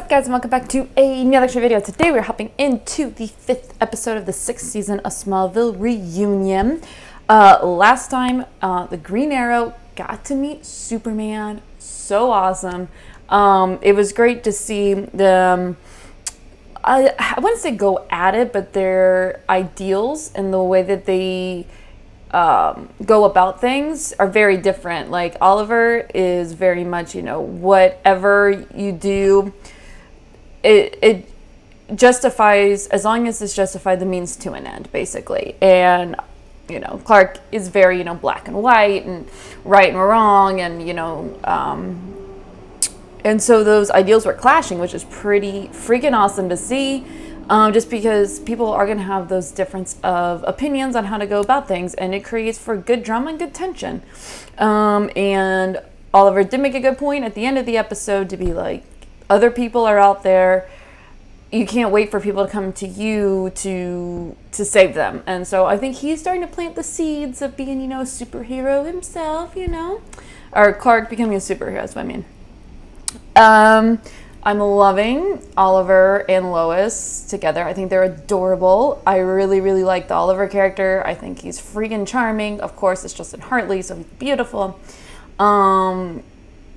up, guys, and welcome back to another extra video. Today we're hopping into the 5th episode of the 6th season of Smallville Reunion. Last time, the Green Arrow got to meet Superman. So awesome. It was great to see them, I wouldn't say go at it, but their ideals and the way that they go about things are very different. Like, Oliver is very much, you know, whatever you do, it justifies, as long as it's justified, the means to an end, basically. And, you know, Clark is very, you know, black and white and right and wrong, and, you know, and so those ideals were clashing, which is pretty freaking awesome to see. Just because people are going to have those difference of opinions on how to go about things, and it creates for good drama and good tension. And Oliver did make a good point at the end of the episode to be like, other people are out there. You can't wait for people to come to you to save them. And so I think he's starting to plant the seeds of being, you know, a superhero himself, you know, or Clark becoming a superhero, that's what I mean. I'm loving Oliver and Lois together. I think they're adorable. I really, really like the Oliver character. I think he's freaking charming. Of course, it's Justin Hartley, so he's beautiful.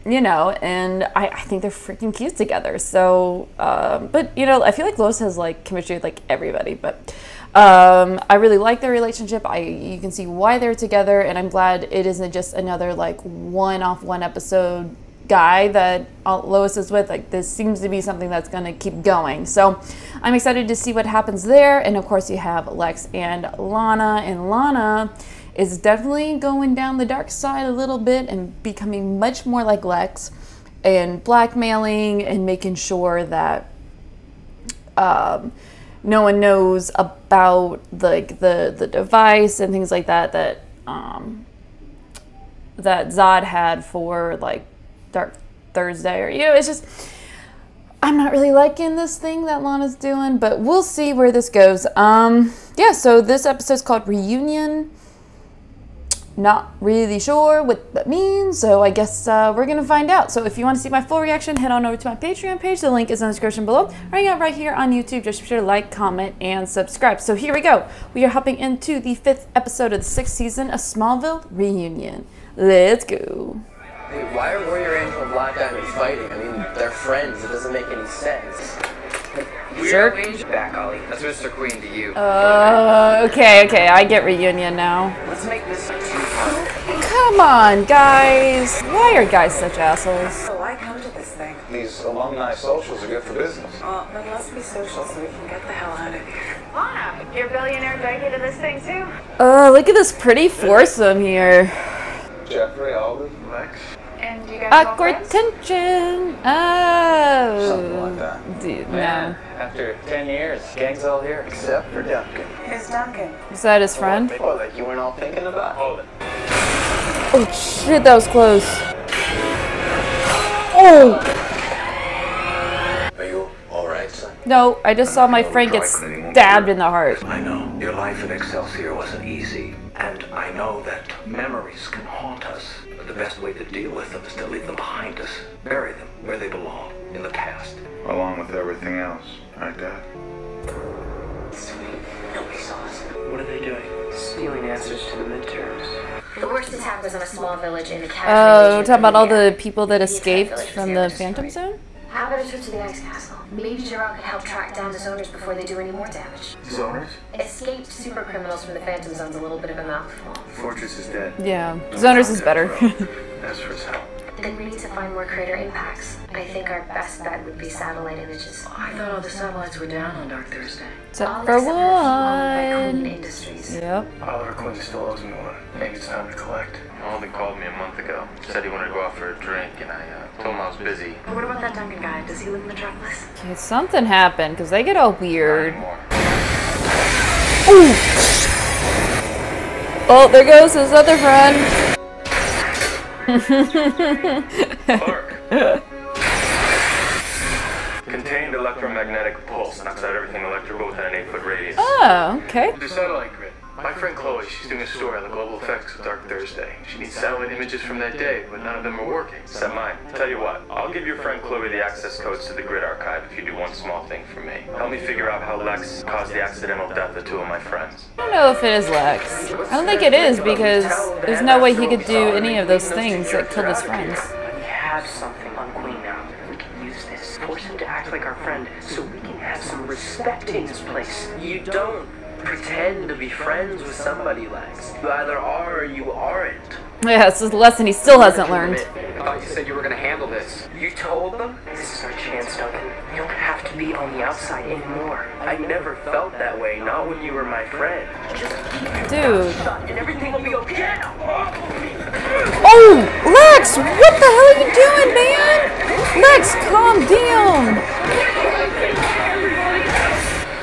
You know, and I think they're freaking cute together. So, but, you know, I feel like Lois has, like, chemistry with, like, everybody. But I really like their relationship. You can see why they're together, and I'm glad it isn't just another, like, one-off, one-episode guy that Lois is with. Like, this seems to be something that's going to keep going. So I'm excited to see what happens there. And of course you have Lex and Lana, and Lana is definitely going down the dark side a little bit and becoming much more like Lex, and blackmailing and making sure that no one knows about the device and things like that that Zod had for, like, Dark Thursday, or, you know, it's just, I'm not really liking this thing that Lana's doing, but we'll see where this goes. Yeah, so this episode's called Reunion. Not really sure what that means, so I guess we're gonna find out. So if you want to see my full reaction, head on over to my Patreon page. The link is in the description below. Or you got right here on YouTube. Just be sure to like, comment, and subscribe. So here we go. We are hopping into the 5th episode of the 6th season of Smallville Reunion. Let's go. Hey, why are Warrior Angel and Black Diamond fighting? I mean, they're friends. It doesn't make any sense. Sure. Back, Ollie. That's Mr. Queen to you. Okay, I get Reunion now. Let's make this like 2 fun. Come on, guys. Why are guys such assholes? So why come to this thing? These alumni socials are good for business. Well, then let's be social so we can get the hell out of here. Lana, your billionaire junkie to this thing too? Look at this pretty foursome here. Jeffrey, Oliver, Lex. And you guys Awkward all friends? tension. Oh. Something like that. Dude, Man, no. after 10 years, gang's all here. Except for Duncan. Here's Duncan. Is that his friend? Oh, like you weren't all thinking about? Hold it. Oh shit, that was close. Oh! Are you alright, son? No, I just saw my friend get stabbed in the heart. I know. Your life in Excelsior wasn't easy. And I know that memories can haunt us. But the best way to deal with them is to leave them behind us. Bury them where they belong, in the past. Along with everything else. Right, Dad? Sweet. Nobody saw us. What are they doing? Stealing answers to the midterms. The worst attack was on a small village in the Oh, Cashmere. talking about all the people that escaped from the Phantom Zone? How about a trip to the Ice Castle? Maybe Gerard could help track down the zoners before they do any more damage. Zoners? Escaped super criminals from the Phantom Zone's a little bit of a mouthful. Fortress is dead. Yeah, Zoners is better. As for his help. Then we need to find more crater impacts. I think our best bet would be satellite images. I thought all the satellites were down on Dark Thursday. Except All for except for owned by Clean one. Industries. Yep. Oliver Queen still owes me one. Maybe it's time to collect. Alden called me a month ago. Said he wanted to go out for a drink, and I told him I was busy. What about that Duncan guy? Does he live in Metropolis? Okay, something happened, because they get all weird. Not anymore. Ooh. Oh, there goes his other friend. Clark. Contained electromagnetic pulse knocks out everything electrical within an 8-foot radius. Oh, okay. The satellite grid. My friend Chloe, she's doing a story on the global effects of Dark Thursday. She needs satellite images from that day, but none of them are working. Except mine. Tell you what, I'll give your friend Chloe the access codes to the grid archive if you do one small thing for me. Help me figure out how Lex caused the accidental death of 2 of my friends. I don't know if it is Lex. I don't think it is because there's no way he could do any of those things that killed his friends. We have something on Queen now. We can use this. Force him to act like our friend so we can have some respect in this place. You don't pretend to be friends with somebody, Lex. You either are or you aren't. Yeah, it's a lesson he still hasn't learned. I thought you said you were going to handle this. You told them? This is our chance, Duncan. You don't have to be on the outside anymore. I never felt that way, not when you were my friend. Just keep your Dude. mouth shut and everything will be okay. Oh, Lex, what the hell are you doing, man? Lex, calm down.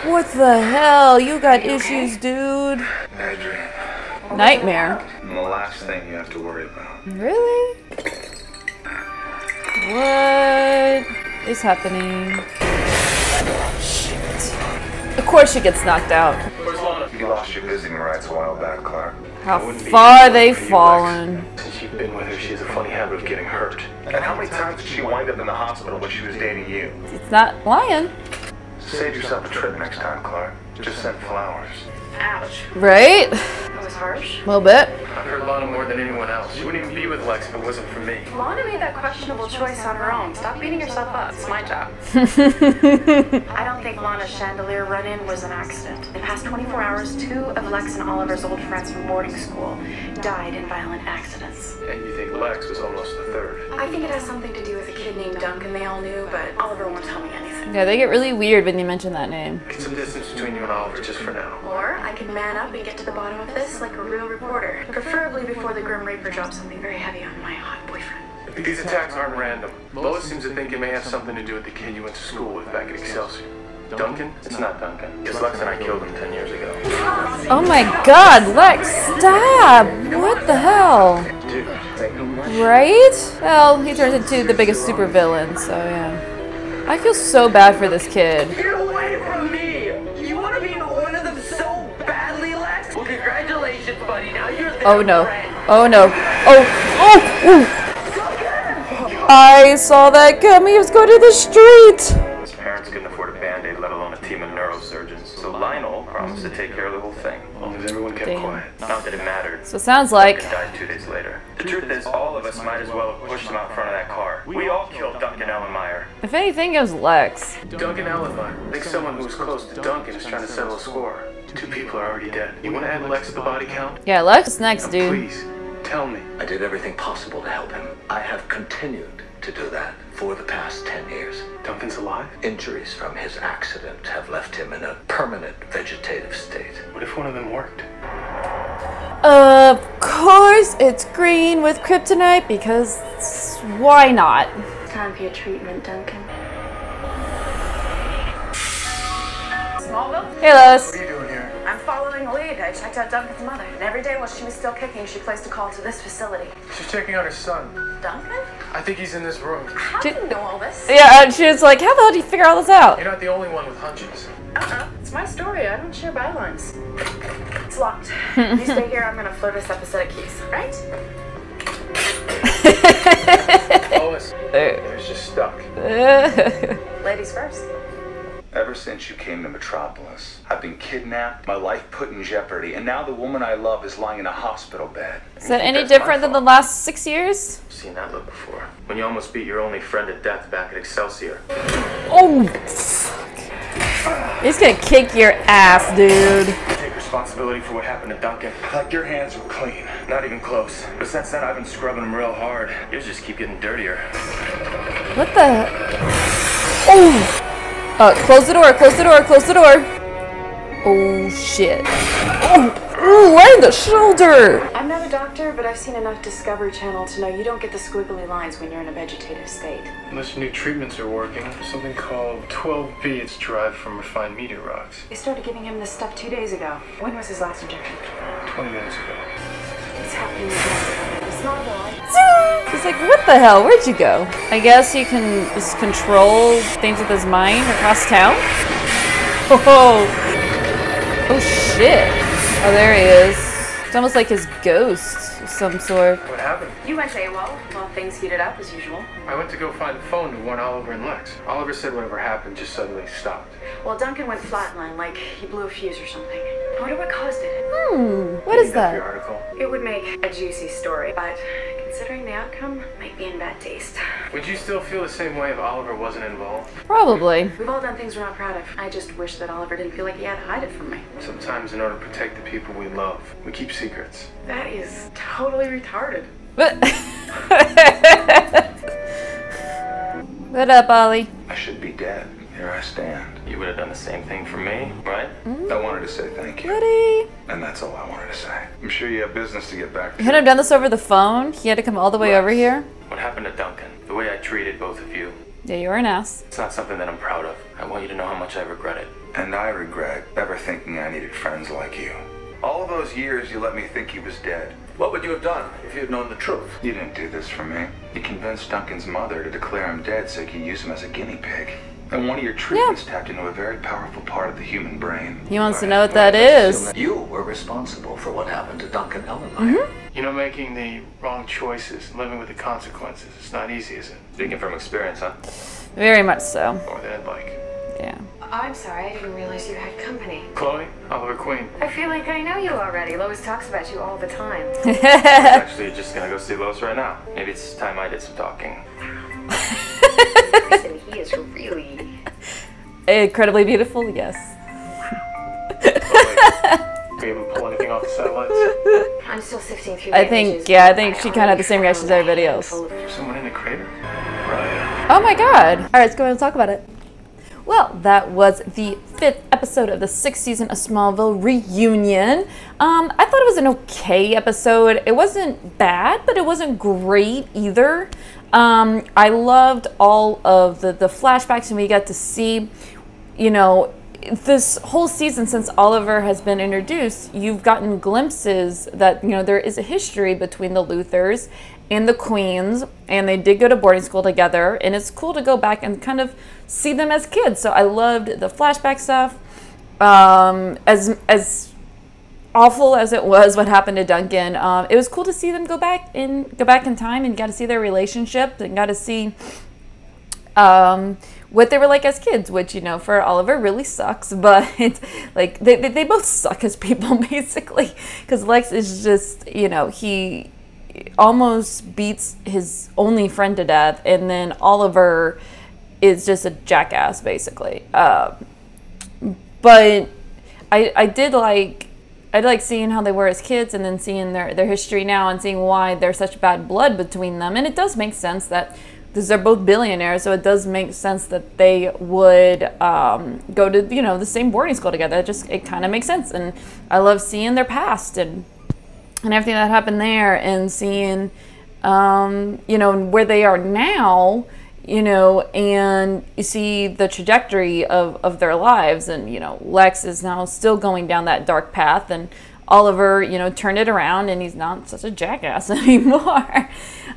What the hell? You got issues, dude. Adrian. Nightmare. And the last thing you have to worry about. Really? What is happening? Shit. Of course she gets knocked out. You lost your visiting rights a while back, Clark. How far they've fallen. Since you've been with her, she has a funny habit of getting hurt. And how many times did she wind up in the hospital when she was dating you? It's not lying. Save yourself a trip next time, Clark. Just send flowers. Ouch. Right? That was harsh. A little bit. I've heard Lana more than anyone else. She wouldn't even be with Lex if it wasn't for me. Lana made that questionable choice on her own. Stop beating yourself up. It's my job. I don't think Lana's chandelier run-in was an accident. In the past 24 hours, 2 of Lex and Oliver's old friends from boarding school died in violent accidents. And you think Lex was almost the third. I think it has something to do with a kid named Duncan they all knew, but Oliver won't tell me anything. Yeah, they get really weird when you mention that name. Get some distance between you and Oliver just for now. Or I can man up and get to the bottom of this like a real reporter. Preferably before the Grim Reaper drops something very heavy on my hot boyfriend. These attacks aren't random. Lois seems to think it may have something to do with the kid you went to school with back at Excelsior. Duncan? It's not Duncan. Because Lex and I killed him 10 years ago. Oh my god, Lex, stop! What the hell? Dude, Right? Well, he turns into the biggest supervillain, so yeah. I feel so bad for this kid. Get away from me! You want to be one of them so badly, Lex? Well, congratulations, buddy. Now you're their Oh no. friend. Oh no. Oh! I saw that coming. He was going to the street. his parents couldn't afford a band-aid, let alone a team of neurosurgeons. So Lionel promised to take care of the whole thing. As long as everyone kept quiet. Not that it mattered. So it sounds like... Duncan died 2 days later. The truth is, all of us might as well have pushed him out front of that car. We all killed Duncan Ellenmeyer. If anything, it was Lex. Duncan Ellenmeyer. I think someone who was close to Duncan is trying to settle a score. 2 people are already dead. You want to add Lex to the body count? Yeah, Lex is next, Now, dude. please, tell me. I did everything possible to help him. I have continued to do that for the past 10 years. Duncan's alive? Injuries from his accident have left him in a permanent vegetative state. What if one of them worked? Of course, it's green with kryptonite because why not? It's time for your treatment, Duncan. Smallville? Hey, Lois. What are you doing here? I'm following a lead. I checked out Duncan's mother, and every day while she was still kicking, she placed a call to this facility. She's checking on her son. Duncan? I think he's in this room. How do you know all this? Yeah, and she was like, how the hell did you figure all this out? You're not the only one with hunches. It's my story. I don't share bylines. It's locked. You stay here. I'm gonna float us up a set of keys, right? Lois, you're just stuck. Ladies first. Ever since you came to Metropolis, I've been kidnapped, my life put in jeopardy, and now the woman I love is lying in a hospital bed. Is that any different than the last 6 years? I've seen that look before. When you almost beat your only friend to death back at Excelsior. Oh, fuck. He's gonna kick your ass, dude. Take responsibility for what happened to Duncan. Like your hands were clean. Not even close. But since then, I've been scrubbing them real hard. Yours just keep getting dirtier. What the? Oh! Close the door, close the door, close the door. Oh, shit. Oh, right in the shoulder. I'm not a doctor, but I've seen enough Discovery Channel to know you don't get the squiggly lines when you're in a vegetative state. Unless new treatments are working. Something called 12B. It's derived from refined meteor rocks. They started giving him this stuff 2 days ago. When was his last injection? 20 minutes ago. It's happening again. It's not all. He's like, what the hell? Where'd you go? I guess he can just control things with his mind across town? Oh, oh shit. Oh, there he is. It's almost like his ghost of some sort. What happened? You went AWOL. Well, things heated up as usual. I went to go find the phone to warn Oliver and Lex. Oliver said whatever happened just suddenly stopped. Well, Duncan went flatline, like he blew a fuse or something. I wonder what caused it. What is Your that? article. It would make a juicy story, but considering the outcome, might be in bad taste. Would you still feel the same way if Oliver wasn't involved? Probably. We've all done things we're not proud of. I just wish that Oliver didn't feel like he had to hide it from me. Sometimes in order to protect the people we love, we keep secrets. That is totally retarded. What up, Ollie? I should be dead. Here I stand. You would have done the same thing for me, right? I wanted to say thank you. Goody. And that's all I wanted to say. I'm sure you have business to get back to. You couldn't have done this over the phone? He had to come all the way over here? What happened to Duncan? The way I treated both of you. Yeah, you were an ass. It's not something that I'm proud of. I want you to know how much I regret it. And I regret ever thinking I needed friends like you. All of those years you let me think he was dead. What would you have done if you had known the truth? You didn't do this for me. You convinced Duncan's mother to declare him dead so you could use him as a guinea pig. And one of your treatments tapped into a very powerful part of the human brain. He wants to know what that is. You were responsible for what happened to Duncan Ellenmeyer. You know, making the wrong choices, living with the consequences, it's not easy, is it? Speaking from experience, huh? Very much so. More than I'd like. Yeah. I'm sorry, I didn't realize you had company. Chloe, Oliver Queen. I feel like I know you already. Lois talks about you all the time. I was actually just gonna go see Lois right now. Maybe it's time I did some talking. Listen, he is really... Incredibly beautiful, yes. Were you able to pull anything off the satellites? I'm still sifting through I think she kind of had the same reaction as everybody else. There's someone in the crater? Right. Oh my god. All right, let's go ahead and talk about it. Well, that was the 5th episode of the 6th season of Smallville Reunion. I thought it was an okay episode. It wasn't bad, but it wasn't great either. I loved all of the flashbacks, and we got to see, you know, this whole season since Oliver has been introduced, you've gotten glimpses that, you know, there is a history between the Luthers and the Queens, and they did go to boarding school together, and it's cool to go back and kind of see them as kids. So I loved the flashback stuff. As awful as it was what happened to Duncan, it was cool to see them go back in time and got to see their relationship and got to see what they were like as kids, which, you know, for Oliver really sucks, but like they both suck as people basically, because Lex is just, you know, he almost beats his only friend to death, and then Oliver is just a jackass basically. But I did like seeing how they were as kids, and then seeing their history now, and seeing why there's such bad blood between them. And it does make sense that they're both billionaires, so it does make sense that they would go to, you know, the same boarding school together. It kind of makes sense, and I love seeing their past and everything that happened there, and seeing you know, where they are now, you know, and you see the trajectory of their lives. And, you know, Lex is now still going down that dark path, and Oliver, you know, turned it around, and he's not such a jackass anymore.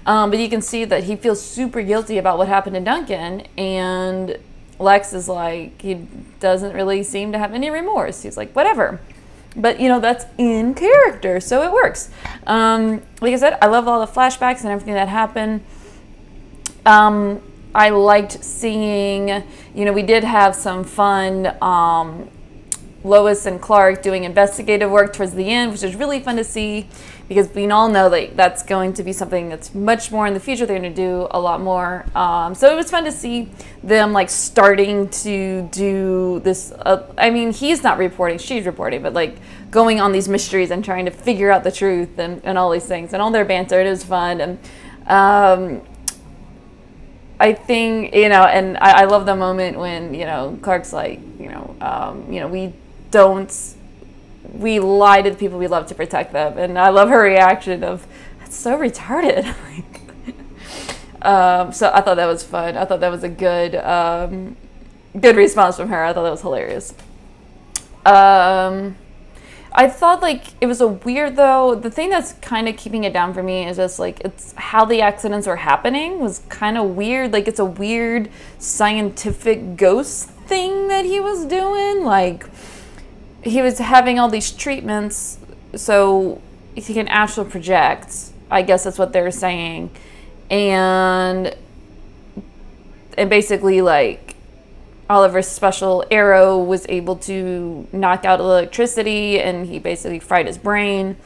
But you can see that he feels super guilty about what happened to Duncan, and Lex is like, he doesn't really seem to have any remorse. He's like, whatever. But, you know, that's in character, so it works. Like I said, I love all the flashbacks and everything that happened. I liked seeing, you know, we did have some fun Lois and Clark doing investigative work towards the end, which is really fun to see, because we all know that that's going to be something that's much more in the future. They're going to do a lot more. So it was fun to see them like starting to do this. I mean, he's not reporting, she's reporting, but like going on these mysteries and trying to figure out the truth and all these things, and all their banter. It was fun. And I think, you know, and I love the moment when, you know, Clark's like, you know, we lie to the people we love to protect them. And I love her reaction of, that's so retarded. So I thought that was fun. I thought that was a good response from her. I thought that was hilarious. I thought, like, it was a weird, though, the thing that's kind of keeping it down for me is just, like, it's how the accidents were happening was kind of weird. Like, it's a weird scientific ghost thing that he was doing. Like, he was having all these treatments so he can astral project. I guess that's what they're saying. And basically, like, Oliver's special arrow was able to knock out electricity, and he basically fried his brain.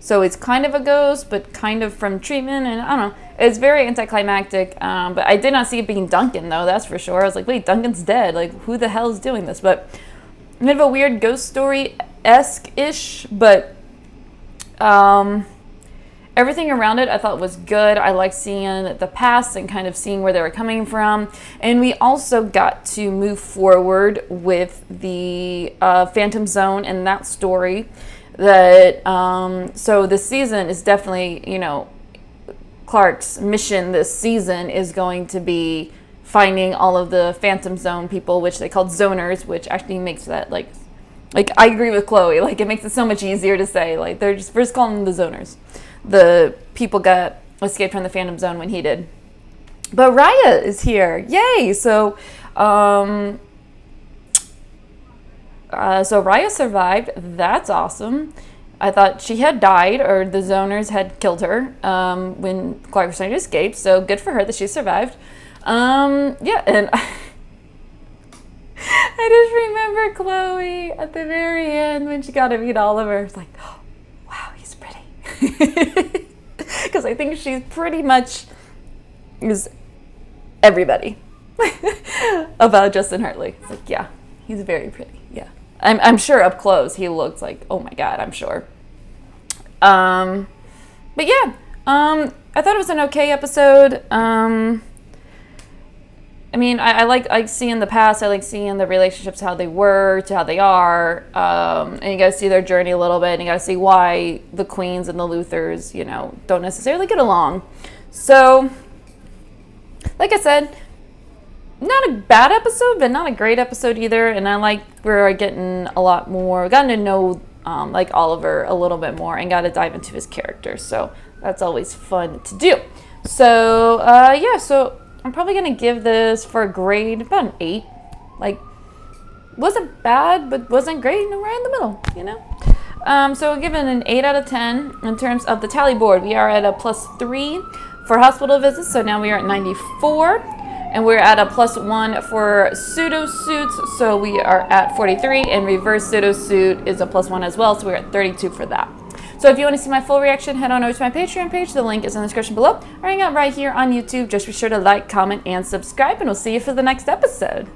So it's kind of a ghost, but kind of from treatment, and I don't know. It's very anticlimactic, but I did not see it being Duncan, though, that's for sure. I was like, wait, Duncan's dead. Like, who the hell is doing this? But a bit of a weird ghost story-esque-ish, but everything around it I thought was good. I liked seeing the past and kind of seeing where they were coming from. And we also got to move forward with the Phantom Zone and that story. That so this season is definitely, you know, Clark's mission this season is going to be finding all of the Phantom Zone people, which they called zoners, which actually makes that like I agree with Chloe, like it makes it so much easier to say, like they're just first calling them the zoners. The people got escaped from the Phantom Zone when he did. But Raya is here, yay! So Raya survived. That's awesome. I thought she had died, or the zoners had killed her when Clark was trying to escape. So good for her that she survived. Yeah, and I just remember Chloe at the very end when she got to meet Oliver. It's like, oh, wow, he's pretty. Because I think she's pretty much is everybody about Justin Hartley. It's like, yeah, he's very pretty. Yeah. I'm sure up close he looks like, oh my god, I'm sure. But yeah, I thought it was an okay episode. I mean, I like seeing the past. I like seeing the relationships, how they were to how they are. And you got to see their journey a little bit. And you got to see why the Queens and the Luthers, you know, don't necessarily get along. So, like I said, not a bad episode, but not a great episode either. And I like we're getting a lot more, gotten to know like Oliver a little bit more and got to dive into his character. So that's always fun to do. So yeah, so I'm probably gonna give this for a grade about an 8. Like, wasn't bad, but wasn't great, and right in the middle, you know. So we'll give it an 8 out of 10 in terms of the tally board. We are at a +3 for hospital visits, so now we are at 94. And we're at a +1 for Sudo Suit, so we are at 43, and reverse Sudo Suit is a +1 as well, so we're at 32 for that. So if you want to see my full reaction, head on over to my Patreon page. The link is in the description below, or hang out right here on YouTube. Just be sure to like, comment, and subscribe, and we'll see you for the next episode.